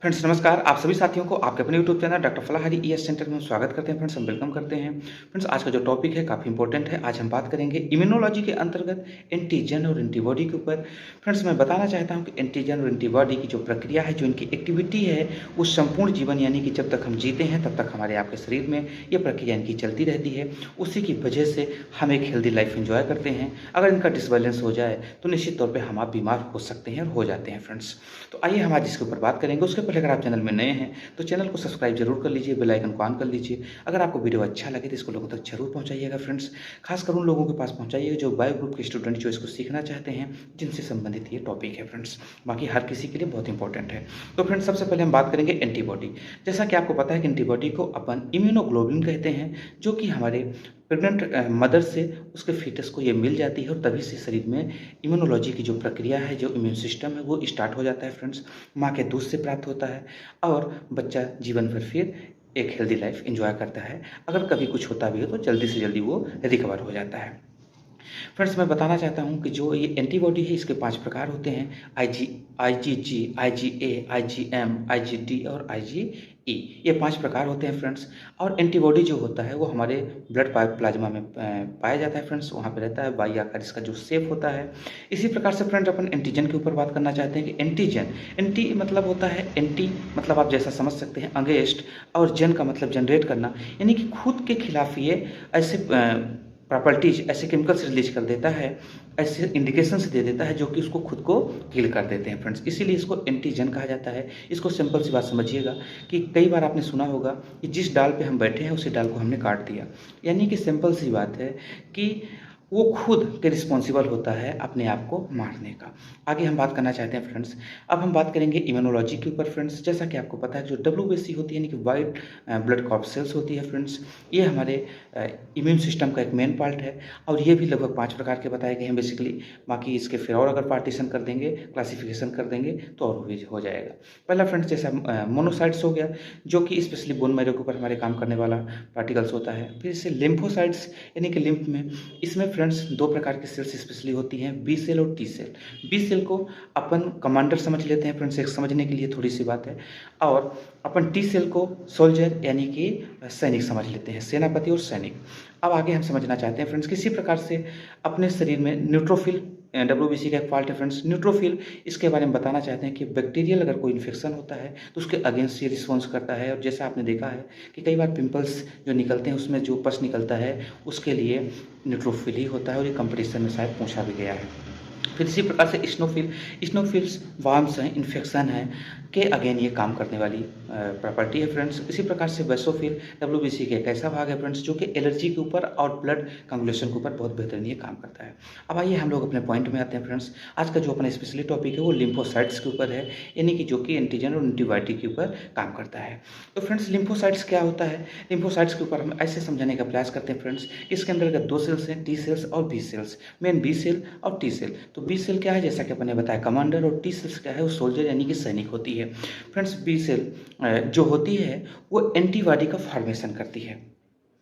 Friends नमस्कार। आप सभी साथियों को आपके अपने YouTube channel doctor Phalahari ES centre में हम स्वागत करते हैं। फ्रेंड्स हम वेलकम करते हैं। फ्रेंड्स आज का जो टॉपिक है काफ़ी इंपॉर्टेंट है। आज हम बात करेंगे इम्यूनोलॉजी के अंतर्गत एंटीजन और एंटीबॉडी के ऊपर। फ्रेंड्स मैं बताना चाहता हूं कि एंटीजन और एंटीबॉडी की जो प्रक्रिया है, जो इनकी एक्टिविटी है, वो संपूर्ण जीवन यानी कि जब तक हम जीते हैं तब तक हमारे आपके शरीर में ये प्रक्रिया इनकी चलती रहती है। उसी की वजह से हम एक हेल्दी लाइफ एंजॉय करते हैं। अगर इनका डिसबैलेंस हो जाए तो निश्चित तौर पर हम आप बीमार हो सकते हैं और हो जाते हैं। फ्रेंड्स तो आइए हम आज इसके ऊपर बात करेंगे। उसके पहले अगर आप चैनल में नए हैं तो चैनल को सब्सक्राइब जरूर कर लीजिए, बेल आइकन को ऑन कर लीजिए। अगर आपको वीडियो अच्छा लगे तो इसको लोगों तक जरूर पहुंचाइएगा। फ्रेंड्स खासकर उन लोगों के पास पहुंचाइएगा जो बायो ग्रुप के स्टूडेंट जो इसको सीखना चाहते हैं, जिनसे संबंधित ये टॉपिक है। फ्रेंड्स बाकी हर किसी के लिए बहुत इंपॉर्टेंट है। तो फ्रेंड्स सबसे पहले हम बात करेंगे एंटीबॉडी। जैसा कि आपको पता है कि एंटीबॉडी को अपन इम्यूनोग्लोबुलिन कहते हैं, जो कि हमारे प्रेग्नेंट मदर से उसके फीटस को ये मिल जाती है और तभी से शरीर में इम्यूनोलॉजी की जो प्रक्रिया है, जो इम्यून सिस्टम है, वो स्टार्ट हो जाता है। फ्रेंड्स माँ के दूध से प्राप्त होता है और बच्चा जीवन भर फिर एक हेल्दी लाइफ एंजॉय करता है। अगर कभी कुछ होता भी हो तो जल्दी से जल्दी वो रिकवर हो जाता है। फ्रेंड्स मैं बताना चाहता हूँ कि जो ये एंटीबॉडी है, इसके 5 प्रकार होते हैं। आईजीजी, आईजीए, आईजीएम, आईजीडी और आईजीई। ये 5 प्रकार होते हैं। फ्रेंड्स और एंटीबॉडी जो होता है वो हमारे ब्लड प्लाज्मा में पाया जाता है। फ्रेंड्स वहाँ पे रहता है बाई आकार इसका जो शेप होता है। इसी प्रकार से फ्रेंड्स अपन एंटीजन के ऊपर बात करना चाहते हैं कि एंटीजन, एंटी मतलब होता है एंटी मतलब आप जैसा समझ सकते हैं अगेंस्ट, और जन का मतलब जनरेट करना, यानी कि खुद के खिलाफ ये ऐसे प्रॉपर्टीज, ऐसे केमिकल्स रिलीज कर देता है, ऐसे इंडिकेशंस दे देता है जो कि उसको खुद को किल कर देते हैं। फ्रेंड्स इसीलिए इसको एंटीजन कहा जाता है। इसको सिंपल सी बात समझिएगा कि कई बार आपने सुना होगा कि जिस डाल पे हम बैठे हैं उसी डाल को हमने काट दिया, यानी कि सिंपल सी बात है कि वो खुद के रिस्पॉन्सिबल होता है अपने आप को मारने का। आगे हम बात करना चाहते हैं। फ्रेंड्स अब हम बात करेंगे इम्यूनोलॉजी के ऊपर। फ्रेंड्स जैसा कि आपको पता है जो WBC होती है, यानी कि वाइट ब्लड कॉर्प सेल्स होती है। फ्रेंड्स ये हमारे इम्यून सिस्टम का एक मेन पार्ट है और ये भी लगभग 5 प्रकार के बताए गए हैं बेसिकली। बाकी इसके फिर और अगर पार्टीशन कर देंगे, क्लासिफिकेशन कर देंगे तो और भी हो जाएगा। पहला फ्रेंड्स जैसा मोनोसाइट्स हो गया, जो कि स्पेशली बोन मैरो के ऊपर हमारे काम करने वाला पार्टिकल्स होता है। फिर इससे लिम्फोसाइट्स यानी कि लिम्फ में, इसमें फ्रेंड्स 2 प्रकार की सेल्स स्पेशली होती हैं, बी सेल और टी सेल। बी सेल को अपन कमांडर समझ लेते हैं। फ्रेंड्स एक समझने के लिए थोड़ी सी बात है, और अपन टी सेल को सोल्जर यानी कि सैनिक समझ लेते हैं, सेनापति और सैनिक। अब आगे हम समझना चाहते हैं फ्रेंड्स किसी प्रकार से अपने शरीर में न्यूट्रोफिल, WBC का एक पार्ट है। फ्रेंड्स न्यूट्रोफिल, इसके बारे में बताना चाहते हैं कि बैक्टीरियल अगर कोई इन्फेक्शन होता है तो उसके अगेंस्ट ये रिस्पॉन्स करता है। और जैसा आपने देखा है कि कई बार पिंपल्स जो निकलते हैं उसमें जो पस निकलता है उसके लिए न्यूट्रोफिल ही होता है, और ये कंपटीशन में शायद पूछा भी गया है। फिर इसी प्रकार से स्नोफिल्स वार्म्स हैं, इन्फेक्शन है के अगेन ये काम करने वाली प्रॉपर्टी है। फ्रेंड्स इसी प्रकार से बेसोफिल WBC के एक ऐसा भाग है फ्रेंड्स जो कि एलर्जी के ऊपर और ब्लड कंगुलेशन के ऊपर बहुत बेहतरीन ये काम करता है। अब आइए हम लोग अपने पॉइंट में आते हैं। फ्रेंड्स आज का जो अपना स्पेशली टॉपिक है वो लिम्फोसाइट्स के ऊपर है, यानी कि जो कि एंटीजन और एंटीबॉडी के ऊपर काम करता है। तो फ्रेंड्स लिम्फोसाइट्स क्या होता है? लिम्फोसाइट्स के ऊपर हम ऐसे समझाने का प्रयास करते हैं फ्रेंड्स, इसके अंदर 2 सेल्स हैं, टी सेल्स और B cells. Main B cell और टी सेल। तो बी सेल क्या है, जैसा कि अपन ने बताया कमांडर, और टी सेल्स क्या है, वो सोल्जर यानी कि सैनिक होती है। फ्रेंड्स बी सेल जो होती है वो एंटीबॉडी का फॉर्मेशन करती है।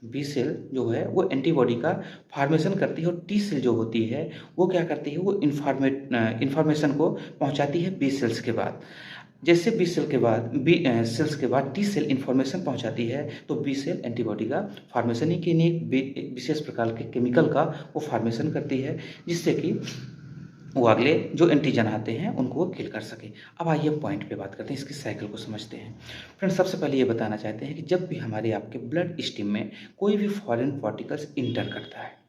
बी सेल जो है वो एंटीबॉडी का फॉर्मेशन करती है, और टी सेल जो होती है वो क्या करती है, वो इंफॉर्मेशन को पहुंचाती है बी सेल्स के बाद। जैसे बी सेल के बाद सेल्स के बाद टी सेल इन्फॉर्मेशन पहुंचाती है, तो बी सेल एंटीबॉडी का फॉर्मेशन ही की एक विशेष प्रकार के केमिकल का वो फॉर्मेशन करती है, जिससे कि वो अगले जो एंटीजन आते हैं उनको वो किल कर सके। अब आइए पॉइंट पे बात करते हैं, इसकी साइकिल को समझते हैं। फ्रेंड्स सबसे पहले ये बताना चाहते हैं कि जब भी हमारे आपके ब्लड स्ट्रीम में कोई भी फॉरेन पार्टिकल्स इंटर करता है,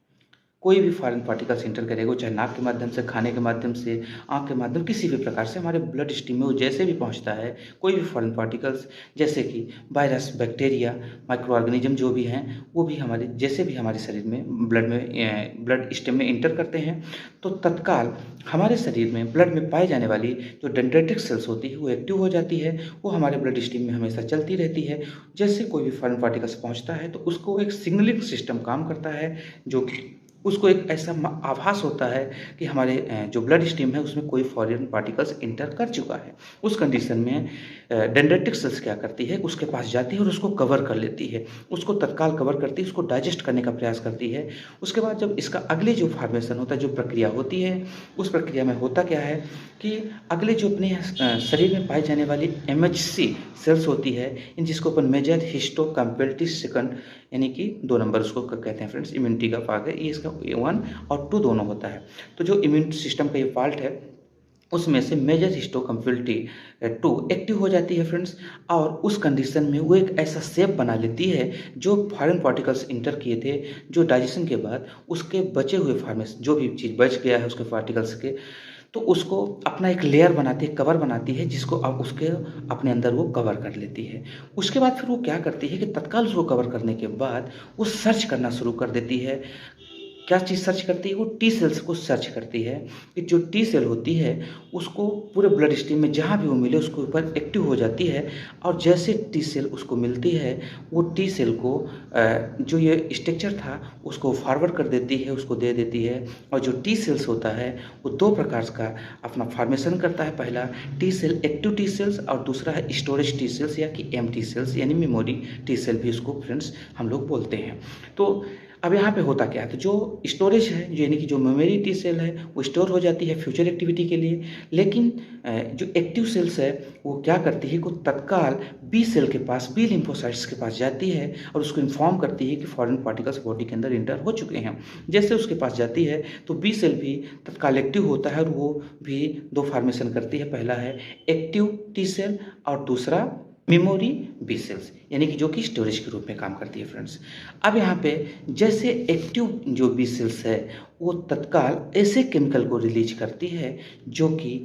कोई भी फॉरेन पार्टिकल्स इंटर करेगा, चाहे नाक के माध्यम से, खाने के माध्यम से, आँख के माध्यम, किसी भी प्रकार से हमारे ब्लड स्ट्रीम में वो जैसे भी पहुंचता है, कोई भी फॉरेन पार्टिकल्स जैसे कि वायरस, बैक्टीरिया, माइक्रो ऑर्गेनिज्म जो भी हैं, वो भी हमारे जैसे भी हमारे शरीर में ब्लड स्ट्रीम में इंटर करते हैं, तो तत्काल हमारे शरीर में ब्लड में पाई जाने वाली जो डेंड्राइटिक सेल्स होती है वो एक्टिव हो जाती है। वो हमारे ब्लड स्ट्रीम में हमेशा चलती रहती है। जैसे कोई भी फॉरेन पार्टिकल्स पहुँचता है तो उसको एक सिग्नलिंग सिस्टम काम करता है, जो कि उसको एक ऐसा आभास होता है कि हमारे जो ब्लड स्ट्रीम है उसमें कोई फॉरेन पार्टिकल्स इंटर कर चुका है। उस कंडीशन में डेंड्राइटिक सेल्स क्या करती है, उसके पास जाती है और उसको कवर कर लेती है, उसको तत्काल कवर करती है, उसको डाइजेस्ट करने का प्रयास करती है। उसके बाद जब इसका अगले जो फॉर्मेशन होता है, जो प्रक्रिया होती है, उस प्रक्रिया में होता क्या है कि अगले जो अपने शरीर में पाई जाने वाली MHC सेल्स होती है, इन जिसको अपन मेजर हिस्टो कंपेटिव सेकंड यानी कि 2 नंबर उसको कहते हैं फ्रेंड्स, इम्यूनिटी का भाग है, ये इसका 1 और 2 दोनों होता है। तो जो इम्यून सिस्टम का ये पार्ट है उसमें से मेजर हिस्टोकम्पेटिव 2 एक्टिव हो जाती है फ्रेंड्स, और उस कंडीशन में वो एक ऐसा शेप बना लेती है जो फॉरेन पार्टिकल्स इंटर किए थे, जो डाइजेशन के बाद उसके बचे हुए फॉर्मेशन जो भी चीज़ बच गया है उसके पार्टिकल्स के, तो उसको अपना एक लेयर बनाती है, कवर बनाती है, जिसको अब उसके अपने अंदर वो कवर कर लेती है। उसके बाद फिर वो क्या करती है कि तत्काल उसको कवर करने के बाद वो सर्च करना शुरू कर देती है। क्या चीज़ सर्च करती है? वो टी सेल्स को सर्च करती है कि जो टी सेल होती है उसको पूरे ब्लड स्ट्रीम में जहाँ भी वो मिले उसके ऊपर एक्टिव हो जाती है, और जैसे टी सेल उसको मिलती है वो टी सेल को जो ये स्ट्रक्चर था उसको फॉरवर्ड कर देती है, उसको दे देती है। और जो टी सेल्स होता है वो 2 प्रकार का अपना फॉर्मेशन करता है, पहला T cell active T cells और दूसरा है स्टोरेज टी सेल्स या कि एम्प्टी सेल्स यानी मेमोरी टी सेल भी उसको फ्रेंड्स हम लोग बोलते हैं। तो अब यहाँ पे होता क्या है, तो जो स्टोरेज है जो यानी कि जो मेमोरी टी सेल है वो स्टोर हो जाती है फ्यूचर एक्टिविटी के लिए, लेकिन जो एक्टिव सेल्स है वो क्या करती है, को तत्काल बी सेल के पास, बी लिम्फोसाइट्स के पास जाती है और उसको इन्फॉर्म करती है कि फॉरेन पार्टिकल्स बॉडी के अंदर इंटर हो चुके हैं। जैसे उसके पास जाती है तो बी सेल भी तत्काल एक्टिव होता है और वो भी 2 फॉर्मेशन करती है, पहला है एक्टिव टी सेल और दूसरा मेमोरी बी सेल्स यानी कि जो कि स्टोरेज के रूप में काम करती है फ्रेंड्स। अब यहाँ पे जैसे एक्टिव जो बी सेल्स है वो तत्काल ऐसे केमिकल को रिलीज करती है जो कि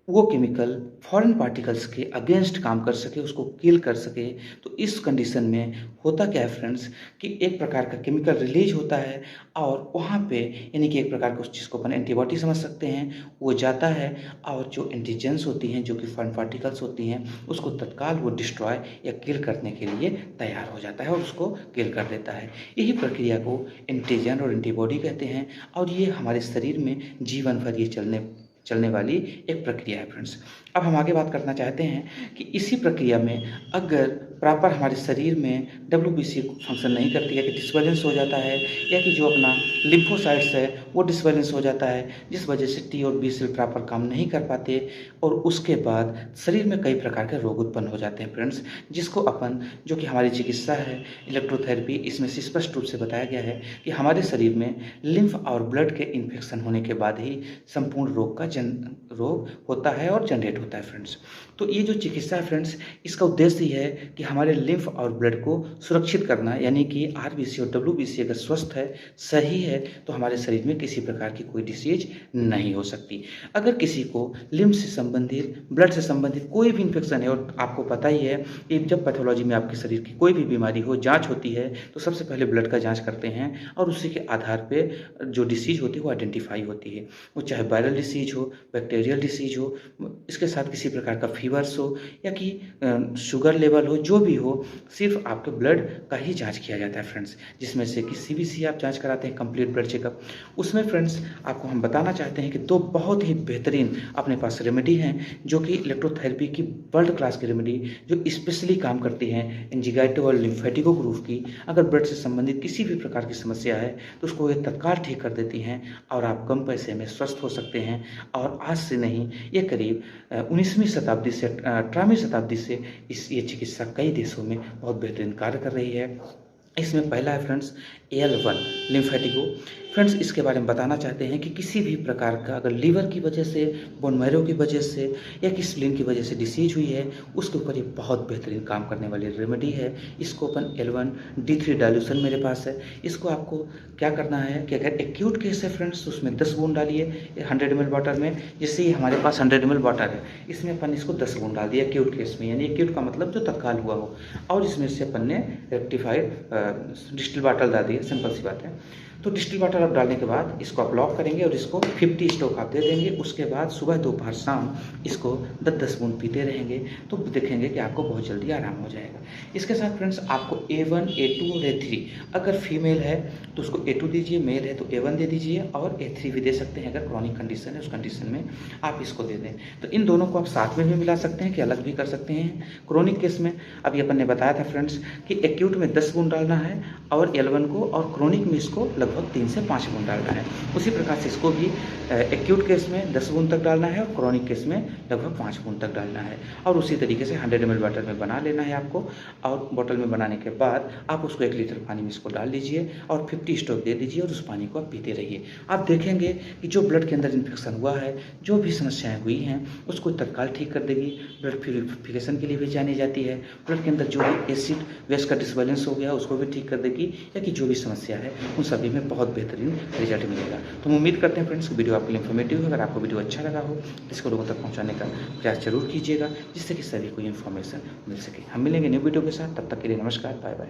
वो केमिकल फॉरेन पार्टिकल्स के अगेंस्ट काम कर सके, उसको किल कर सके। तो इस कंडीशन में होता क्या है फ्रेंड्स कि एक प्रकार का केमिकल रिलीज होता है और वहाँ पे यानी कि एक प्रकार का उस चीज़ को अपन एंटीबॉडी समझ सकते हैं, वो जाता है और जो एंटीजेंस होती हैं जो कि फॉरेन पार्टिकल्स होती हैं उसको तत्काल वो डिस्ट्रॉय या किल करने के लिए तैयार हो जाता है और उसको किल कर देता है। यही प्रक्रिया को एंटीजन और एंटीबॉडी कहते हैं और ये हमारे शरीर में जीवन भर ये चलने वाली एक प्रक्रिया है फ्रेंड्स। अब हम आगे बात करना चाहते हैं कि इसी प्रक्रिया में अगर प्रॉपर हमारे शरीर में WBC फंक्शन नहीं करती है कि डिसबैलेंस हो जाता है या कि जो अपना लिम्फोसाइट्स है वो डिसबैलेंस हो जाता है, जिस वजह से T और B सेल प्रॉपर काम नहीं कर पाते और उसके बाद शरीर में कई प्रकार के रोग उत्पन्न हो जाते हैं फ्रेंड्स, जिसको अपन जो कि हमारी चिकित्सा है इलेक्ट्रोथेरेपी, इसमें से स्पष्ट रूप से बताया गया है कि हमारे शरीर में लिम्फ और ब्लड के इन्फेक्शन होने के बाद ही संपूर्ण रोग होता है और जनरेट होता है फ्रेंड्स। तो ये जो चिकित्सा है फ्रेंड्स इसका उद्देश्य ये है कि हमारे लिम्फ और ब्लड को सुरक्षित करना, यानी कि RBC और WBC अगर स्वस्थ है, सही है, तो हमारे शरीर में किसी प्रकार की कोई डिसीज नहीं हो सकती। अगर किसी को लिम्फ से संबंधित, ब्लड से संबंधित कोई भी इन्फेक्शन है, और आपको पता ही है कि जब पैथोलॉजी में आपके शरीर की कोई भी बीमारी हो, जाँच होती है तो सबसे पहले ब्लड का जाँच करते हैं और उसी के आधार पर जो डिसीज होती है वो आइडेंटिफाई होती है। वो चाहे वायरल डिसीज हो, बैक्टीरियल डिसीज हो, इसके साथ किसी प्रकार का फीवर्स हो या कि शुगर लेवल हो, जो भी हो, सिर्फ आपके ब्लड का ही जांच किया जाता है फ्रेंड्स, जिसमें से कि CBC आप जांच कराते हैं, कंप्लीट ब्लड चेकअप। उसमें फ्रेंड्स आपको हम बताना चाहते हैं कि 2 बहुत ही बेहतरीन अपने पास रेमेडी हैं जो कि इलेक्ट्रोथेरेपी की वर्ल्ड क्लास की रेमेडी जो स्पेशली काम करती हैं एंजीगाइटो और लिम्फेटिको ग्रुप की। अगर ब्लड से संबंधित किसी भी प्रकार की समस्या है तो उसको ये तत्काल ठीक कर देती हैं और आप कम पैसे में स्वस्थ हो सकते हैं। और आज से नहीं, ये करीब 19वीं शताब्दी से 18वीं शताब्दी से ये चिकित्सा कई देशों में बहुत बेहतरीन कार्य कर रही है। इसमें पहला है फ्रेंड्स AL1 लिम्फेटिको। फ्रेंड्स इसके बारे में बताना चाहते हैं कि किसी भी प्रकार का अगर लीवर की वजह से, बोन मैरो की वजह से या कि स्प्लीन की वजह से डिसीज हुई है, उसके ऊपर ये बहुत बेहतरीन काम करने वाली रेमेडी है। इसको अपन L1D3 डाइल्यूशन मेरे पास है। इसको आपको क्या करना है कि अगर एक्यूट केस है फ्रेंड्स तो उसमें 10 बूंद डालिए 100 ml वाटर में। जैसे ही हमारे पास 100 ml वाटर है, इसमें अपन इसको 10 बूंद डाल दिया एक्यूट केस में, यानी एक्यूट का मतलब जो तत्काल हुआ हो, और इसमें से अपन ने रेक्टिफाइड डिस्टिल वाटर डाल दिया, सिंपल सी बात है। तो डिस्टिल वाटर आप डालने के बाद इसको आप लॉक करेंगे और इसको 50 स्ट्रोक आप दे देंगे। उसके बाद सुबह दोपहर शाम इसको 10-10 बूंद पीते रहेंगे तो देखेंगे कि आपको बहुत जल्दी आराम हो जाएगा। इसके साथ फ्रेंड्स आपको A1, A2 और A3, अगर फीमेल है तो उसको A2 दीजिए, मेल है तो A1 दे दीजिए और A3 भी दे सकते हैं। अगर क्रॉनिक कंडीशन है उस कंडीशन में आप इसको दे दें। तो इन दोनों को आप साथ में भी मिला सकते हैं कि अलग भी कर सकते हैं। क्रॉनिक केस में अभी अपन ने बताया था फ्रेंड्स कि एक्यूट में 10 बूंद डालना है और L1 को, और क्रॉनिक में इसको लगभग 3 से 5 बूंद डालना है। उसी प्रकार से इसको भी एक्यूट केस में 10 बूंद तक डालना है और क्रॉनिक केस में लगभग 5 बूंद तक डालना है। और उसी तरीके से 100 ml वाटर में बना लेना है आपको, और बोतल में बनाने के बाद आप उसको 1 लीटर पानी में इसको डाल दीजिए और 50 स्ट्रोक दे दीजिए और उस पानी को आप पीते रहिए। आप देखेंगे कि जो ब्लड के अंदर इन्फेक्शन हुआ है, जो भी समस्याएं हुई हैं, उसको तत्काल ठीक कर देगी। ब्लड प्यूरिफिकेशन के लिए भी जानी जाती है। ब्लड के अंदर जो भी एसिड वेस का डिसबैलेंस हो गया उसको भी ठीक कर देगी, या कि जो भी समस्या है उन सभी में बहुत बेहतरीन रिजल्ट मिलेगा। तो हम उम्मीद करते हैं फ्रेंड्स वीडियो आपके लिए इन्फॉर्मेटिव है। अगर आपको वीडियो अच्छा लगा हो इसको लोगों तक पहुँचाने का प्रयास जरूर कीजिएगा, जिससे कि सभी को इन्फॉर्मेशन मिल सके। हम मिलेंगे न्यू वीडियो के साथ, तब तक के लिए नमस्कार, बाय बाय।